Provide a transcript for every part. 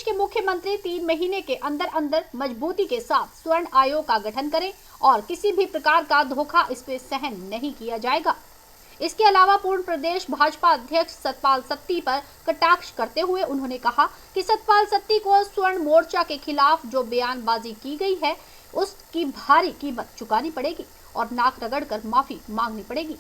प्रदेश के मुख्यमंत्री 3 महीने के अंदर अंदर मजबूती के साथ स्वर्ण आयोग का गठन करें और किसी भी प्रकार का धोखा इस पे सहन नहीं किया जाएगा। इसके अलावा पूर्ण प्रदेश भाजपा अध्यक्ष सतपाल सत्ती पर कटाक्ष करते हुए उन्होंने कहा कि सतपाल सत्ती को स्वर्ण मोर्चा के खिलाफ जो बयानबाजी की गई है उसकी भारी कीमत चुकानी पड़ेगी और नाक रगड़कर माफी मांगनी पड़ेगी,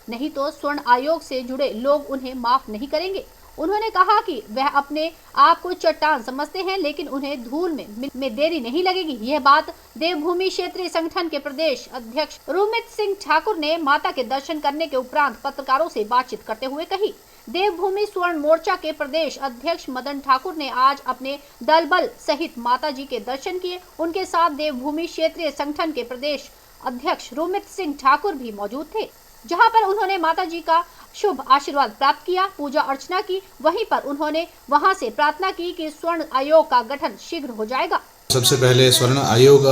नहीं तो स्वर्ण आयोग से जुड़े लोग उन्हें माफ नहीं करेंगे। उन्होंने कहा कि वह अपने आप को चट्टान समझते हैं, लेकिन उन्हें धूल में देरी नहीं लगेगी। यह बात देवभूमि क्षेत्रीय संगठन के प्रदेश अध्यक्ष रुमित सिंह ठाकुर ने माता के दर्शन करने के उपरांत पत्रकारों से बातचीत करते हुए कही। देवभूमि स्वर्ण मोर्चा के प्रदेश अध्यक्ष मदन ठाकुर ने आज अपने दल बल सहित माता जी के दर्शन किए। उनके साथ देवभूमि क्षेत्रीय संगठन के प्रदेश अध्यक्ष रुमित सिंह ठाकुर भी मौजूद थे, जहां पर उन्होंने माता जी का शुभ आशीर्वाद प्राप्त किया, पूजा अर्चना की। वहीं पर उन्होंने वहां से प्रार्थना की कि स्वर्ण आयोग का गठन शीघ्र हो जाएगा। सबसे पहले स्वर्ण आयोग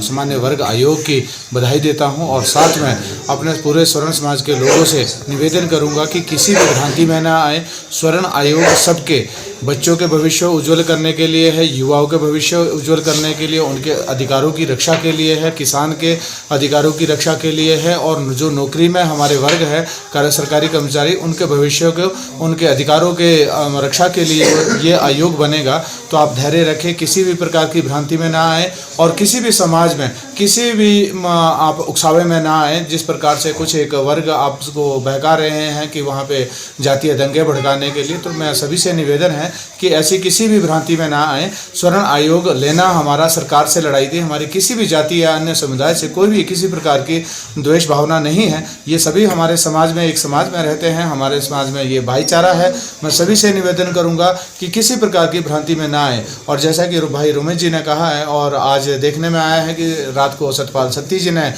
सामान्य वर्ग आयोग की बधाई देता हूं और साथ में अपने पूरे स्वर्ण समाज के लोगों से निवेदन करूंगा कि किसी भी भ्रांति में ना आए। स्वर्ण आयोग सबके बच्चों के भविष्य उज्जवल करने के लिए है, युवाओं के भविष्य उज्जवल करने के लिए, उनके अधिकारों की रक्षा के लिए है, किसान के अधिकारों की रक्षा के लिए है और जो नौकरी में हमारे वर्ग है सरकारी कर्मचारी उनके भविष्य को उनके अधिकारों के रक्षा के लिए ये आयोग बनेगा। तो आप धैर्य रखें, किसी भी प्रकार की भ्रांति में ना आए और किसी भी समाज में किसी भी आप उकसावे में ना आए। जिस प्रकार से कुछ एक वर्ग आपको बहका रहे हैं कि वहाँ पे जातीय दंगे भड़काने के लिए, तो मैं सभी से निवेदन है कि ऐसी किसी भी भ्रांति में ना आए। स्वर्ण आयोग लेना हमारा सरकार से लड़ाई थी, हमारी किसी भी जाति या अन्य समुदाय से कोई भी किसी प्रकार की द्वेष भावना नहीं है। ये सभी हमारे समाज में एक समाज में रहते हैं, हमारे समाज में ये भाईचारा है। मैं सभी से निवेदन करूंगा कि किसी प्रकार की भ्रांति में ना आए। और जैसा कि भाई रुमेश जी ने कहा है और आज देखने में आया है कि रात को सतपाल सत्ती जी ने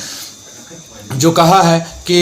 जो कहा है कि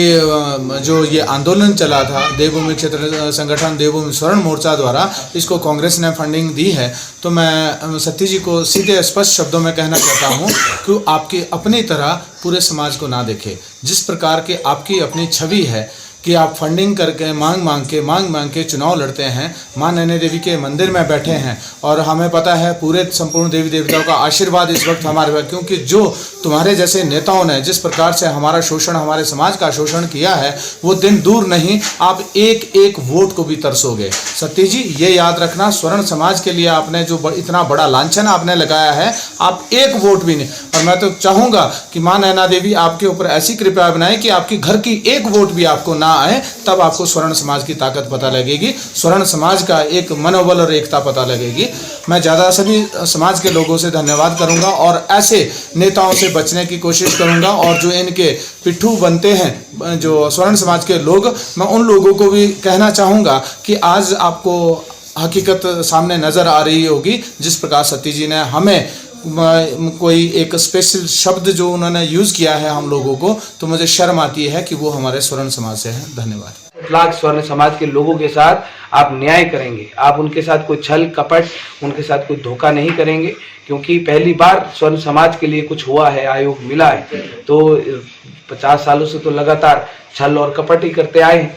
जो ये आंदोलन चला था देवभूमि क्षेत्र संगठन देवभूमि स्वर्ण मोर्चा द्वारा, इसको कांग्रेस ने फंडिंग दी है। तो मैं सत्ती जी को सीधे स्पष्ट शब्दों में कहना चाहता हूँ कि आपकी अपनी तरह पूरे समाज को ना देखें। जिस प्रकार की आपकी अपनी छवि है कि आप फंडिंग करके मांग मांग के चुनाव लड़ते हैं, मां नैना देवी के मंदिर में बैठे हैं और हमें पता है पूरे संपूर्ण देवी देवताओं का आशीर्वाद इस वक्त हमारे पर, क्योंकि जो तुम्हारे जैसे नेताओं ने जिस प्रकार से हमारा शोषण, हमारे समाज का शोषण किया है, वो दिन दूर नहीं, आप एक एक वोट को भी तरसोगे। सत्ती जी ये याद रखना, स्वर्ण समाज के लिए आपने जो इतना बड़ा लांछन आपने लगाया है, आप एक वोट भी नहीं। और मैं तो चाहूँगा कि माँ नैना देवी आपके ऊपर ऐसी कृपा बनाए कि आपकी घर की एक वोट भी आपको ना आए, तब आपको स्वर्ण समाज की ताकत पता लगेगी, स्वर्ण समाज का एक मनोबल और एकता पता लगेगी। मैं ज़्यादा सभी समाज के लोगों से धन्यवाद करूंगा और ऐसे नेताओं से बचने की कोशिश करूंगा। और जो इनके पिट्ठू बनते हैं जो स्वर्ण समाज के लोग, मैं उन लोगों को भी कहना चाहूँगा कि आज आपको हकीकत सामने नज़र आ रही होगी। जिस प्रकार सत्ती जी ने हमें कोई एक स्पेशल शब्द जो उन्होंने यूज़ किया है हम लोगों को, तो मुझे शर्म आती है कि वो हमारे स्वर्ण समाज से हैं। धन्यवाद। लाख स्वर्ण समाज के लोगों के साथ आप न्याय करेंगे, आप उनके साथ कोई छल कपट, उनके साथ कोई धोखा नहीं करेंगे, क्योंकि पहली बार स्वर्ण समाज के लिए कुछ हुआ है, आयोग मिला है। तो 50 सालों से तो लगातार छल और कपट ही करते आए हैं।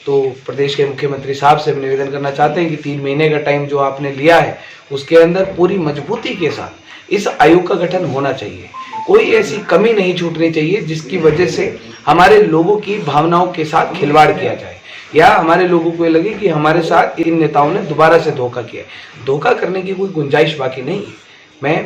तो प्रदेश के मुख्यमंत्री साहब से निवेदन करना चाहते हैं कि 3 महीने का टाइम जो आपने लिया है उसके अंदर पूरी मजबूती के साथ इस आयोग का गठन होना चाहिए। कोई ऐसी कमी नहीं छूटनी चाहिए जिसकी वजह से हमारे लोगों की भावनाओं के साथ खिलवाड़ किया जाए या हमारे लोगों को लगे कि हमारे साथ इन नेताओं ने दोबारा से धोखा किया। धोखा करने की कोई गुंजाइश बाकी नहीं है। मैं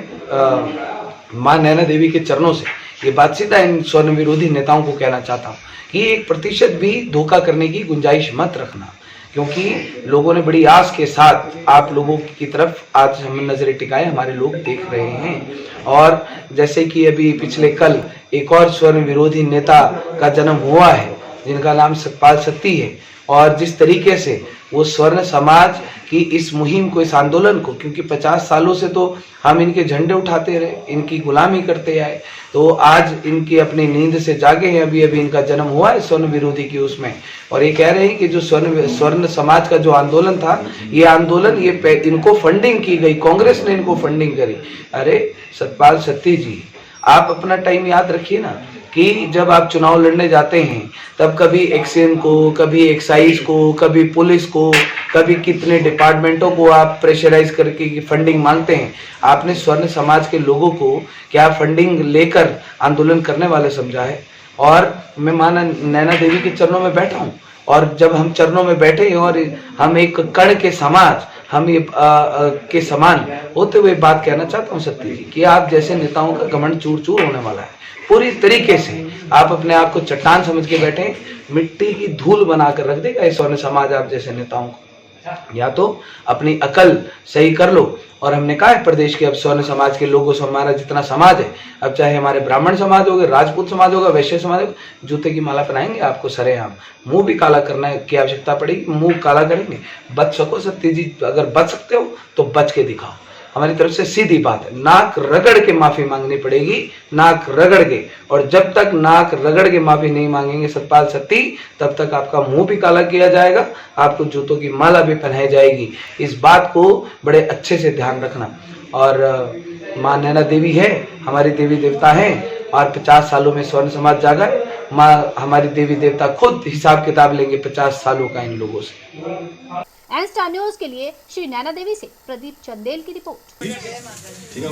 मां नैना देवी के चरणों से ये बात सीधा इन स्वर्ण विरोधी नेताओं को कहना चाहता हूँ कि 1% भी धोखा करने की गुंजाइश मत रखना, क्योंकि लोगों ने बड़ी आस के साथ आप लोगों की तरफ आज हम नजरें टिकाए, हमारे लोग देख रहे हैं। और जैसे कि अभी पिछले कल एक और स्वर्ण विरोधी नेता का जन्म हुआ है जिनका नाम सतपाल सत्ती है, और जिस तरीके से वो स्वर्ण समाज की इस मुहिम को, इस आंदोलन को, क्योंकि 50 सालों से तो हम इनके झंडे उठाते रहे, इनकी गुलामी करते आए, तो आज इनकी अपनी नींद से जागे हैं। अभी अभी इनका जन्म हुआ है स्वर्ण विरोधी की उसमें, और ये कह रहे हैं कि जो स्वर्ण समाज का जो आंदोलन था, ये आंदोलन इनको फंडिंग की गई, कांग्रेस ने इनको फंडिंग करी। अरे सतपाल सत्ती जी, आप अपना टाइम याद रखिए ना कि जब आप चुनाव लड़ने जाते हैं तब कभी एक्शन को, कभी एक्साइज को, कभी पुलिस को, कभी कितने डिपार्टमेंटों को आप प्रेशराइज करके फंडिंग मांगते हैं। आपने स्वर्ण समाज के लोगों को क्या फंडिंग लेकर आंदोलन करने वाले समझा है? और मैं माना नैना देवी के चरणों में बैठा हूँ, और जब हम चरणों में बैठे और हम एक कण के समाज, हम ये के समान होते हुए बात कहना चाहता हूँ सत्य जी, कि आप जैसे नेताओं का घमंड चूर चूर होने वाला है। पूरी तरीके से आप अपने आप को चट्टान समझ के बैठे, मिट्टी की धूल बनाकर रख देगा ये स्वर्ण समाज आप जैसे नेताओं को। या तो अपनी अकल सही कर लो। और हमने कहा है प्रदेश के अब स्वर्ण समाज के लोगों से, हमारा जितना समाज है, अब चाहे हमारे ब्राह्मण समाज होगा, राजपूत समाज होगा, वैश्य समाज होगा, जूते की माला पहनाएंगे आपको सरेआम। मुंह भी काला करने की आवश्यकता पड़ेगी, मुंह काला करेंगे। बच सको सत्य जी, अगर बच सकते हो तो बच के दिखाओ। हमारी तरफ से सीधी बात है, नाक रगड़ के माफी मांगनी पड़ेगी, नाक रगड़ के। और जब तक नाक रगड़ के माफी नहीं मांगेंगे सतपाल सत्ती, तब तक आपका मुंह भी काला किया जाएगा, आपको जूतों की माला भी पहनाई जाएगी। इस बात को बड़े अच्छे से ध्यान रखना। और माँ नैना देवी है, हमारी देवी देवता हैं, और 50 सालों में स्वर्ण समाज जागा है। माँ हमारी देवी देवता खुद हिसाब किताब लेंगे 50 सालों का इन लोगों से। एन स्टार न्यूज के लिए श्री नैना देवी से प्रदीप चंदेल की रिपोर्ट।